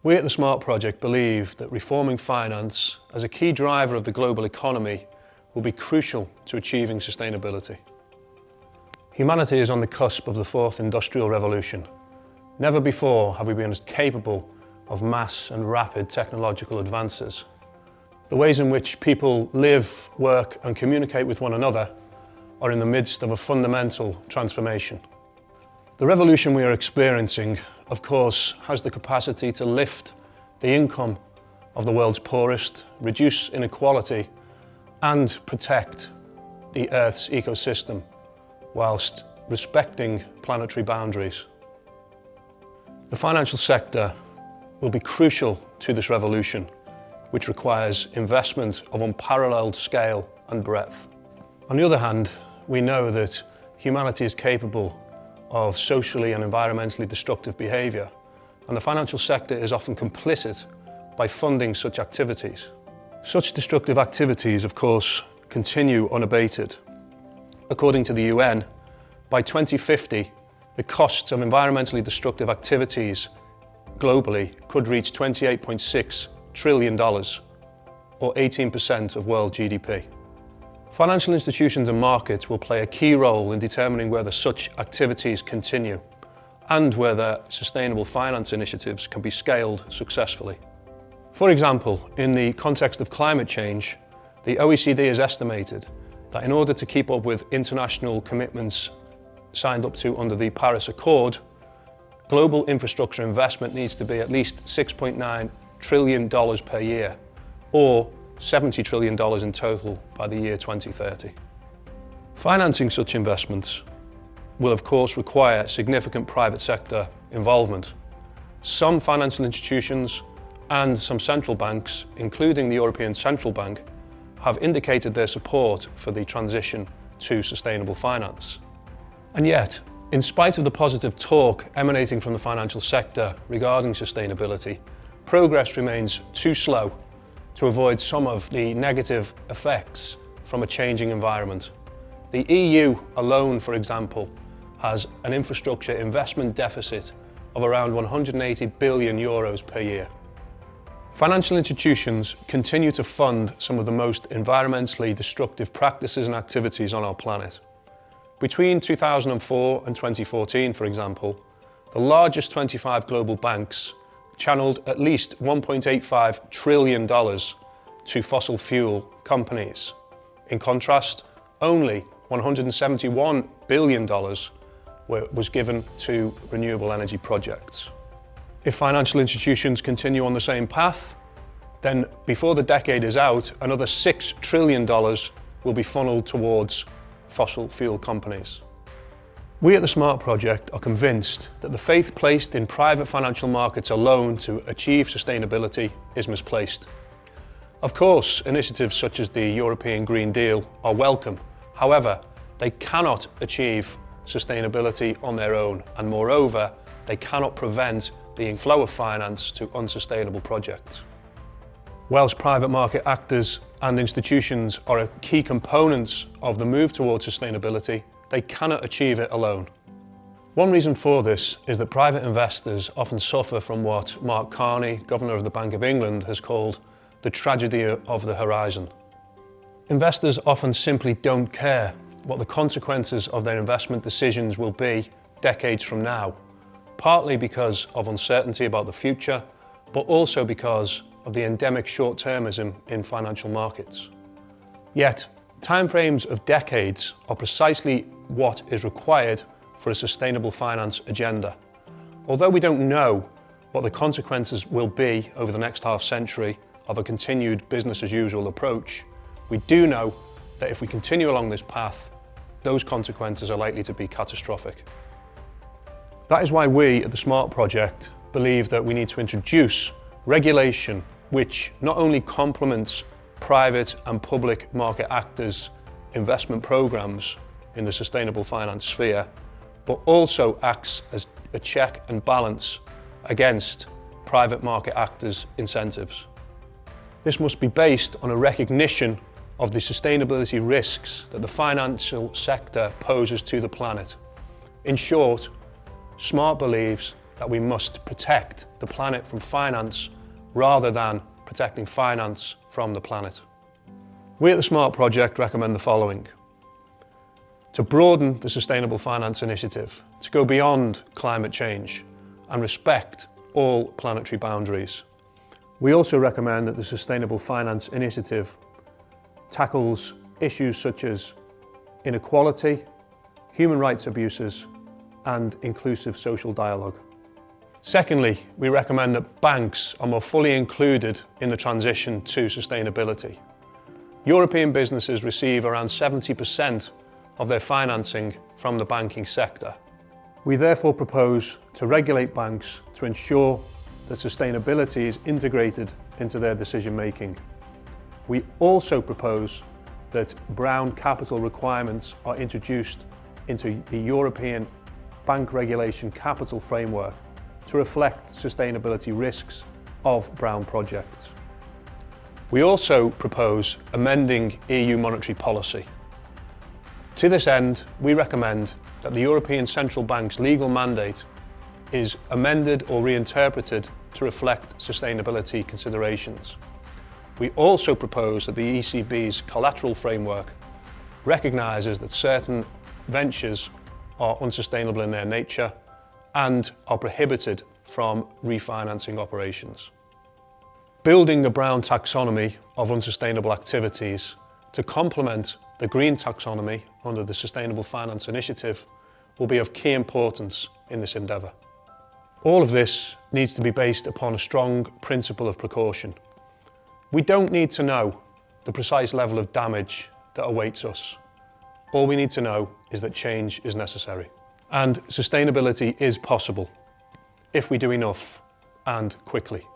We at the SMART project believe that reforming finance as a key driver of the global economy will be crucial to achieving sustainability. Humanity is on the cusp of the fourth industrial revolution. Never before have we been as capable of mass and rapid technological advances. The ways in which people live, work and communicate with one another are in the midst of a fundamental transformation. The revolution we are experiencing, of course, has the capacity to lift the income of the world's poorest, reduce inequality and protect the Earth's ecosystem whilst respecting planetary boundaries. The financial sector will be crucial to this revolution, which requires investment of unparalleled scale and breadth. On the other hand, we know that humanity is capable of socially and environmentally destructive behaviour, and the financial sector is often complicit by funding such activities. Such destructive activities, of course, continue unabated. According to the UN, by 2050, the costs of environmentally destructive activities globally could reach $28.6 trillion, or 18% of world GDP. Financial institutions and markets will play a key role in determining whether such activities continue and whether sustainable finance initiatives can be scaled successfully. For example, in the context of climate change, the OECD has estimated that in order to keep up with international commitments signed up to under the Paris Accord, global infrastructure investment needs to be at least $6.9 trillion per year, or $70 trillion in total by the year 2030. Financing such investments will of course require significant private sector involvement. Some financial institutions and some central banks, including the European Central Bank, have indicated their support for the transition to sustainable finance. And yet, in spite of the positive talk emanating from the financial sector regarding sustainability, progress remains too slow to avoid some of the negative effects from a changing environment. The EU alone, for example, has an infrastructure investment deficit of around 180 billion euros per year. Financial institutions continue to fund some of the most environmentally destructive practices and activities on our planet. Between 2004 and 2014, for example, the largest 25 global banks channeled at least $1.85 trillion to fossil fuel companies. In contrast, only $171 billion was given to renewable energy projects. If financial institutions continue on the same path, then before the decade is out, another $6 trillion will be funneled towards fossil fuel companies. We at the SMART project are convinced that the faith placed in private financial markets alone to achieve sustainability is misplaced. Of course, initiatives such as the European Green Deal are welcome. However, they cannot achieve sustainability on their own, and moreover, they cannot prevent the inflow of finance to unsustainable projects. Whilst private market actors and institutions are key components of the move towards sustainability, they cannot achieve it alone. One reason for this is that private investors often suffer from what Mark Carney, Governor of the Bank of England, has called the tragedy of the horizon. Investors often simply don't care what the consequences of their investment decisions will be decades from now, partly because of uncertainty about the future, but also because of the endemic short-termism in financial markets. Yet, timeframes of decades are precisely what is required for a sustainable finance agenda. Although we don't know what the consequences will be over the next half-century of a continued business-as-usual approach, we do know that if we continue along this path, those consequences are likely to be catastrophic. That is why we at the SMART project believe that we need to introduce regulation which not only complements private and public market actors' investment programs in the sustainable finance sphere, but also acts as a check and balance against private market actors' incentives. This must be based on a recognition of the sustainability risks that the financial sector poses to the planet. In short, SMART believes that we must protect the planet from finance rather than protecting finance from the planet. We at the SMART project recommend the following: to broaden the Sustainable Finance Initiative, to go beyond climate change and respect all planetary boundaries. We also recommend that the Sustainable Finance Initiative tackles issues such as inequality, human rights abuses, and inclusive social dialogue. Secondly, we recommend that banks are more fully included in the transition to sustainability. European businesses receive around 70% of their financing from the banking sector. We therefore propose to regulate banks to ensure that sustainability is integrated into their decision making. We also propose that brown capital requirements are introduced into the European Bank Regulation Capital Framework to reflect sustainability risks of brown projects. We also propose amending EU monetary policy. To this end, we recommend that the European Central Bank's legal mandate is amended or reinterpreted to reflect sustainability considerations. We also propose that the ECB's collateral framework recognises that certain ventures are unsustainable in their nature and are prohibited from refinancing operations. Building the brown taxonomy of unsustainable activities to complement the green taxonomy under the Sustainable Finance Initiative will be of key importance in this endeavour. All of this needs to be based upon a strong principle of precaution. We don't need to know the precise level of damage that awaits us. All we need to know is that change is necessary. And sustainability is possible if we do enough and quickly.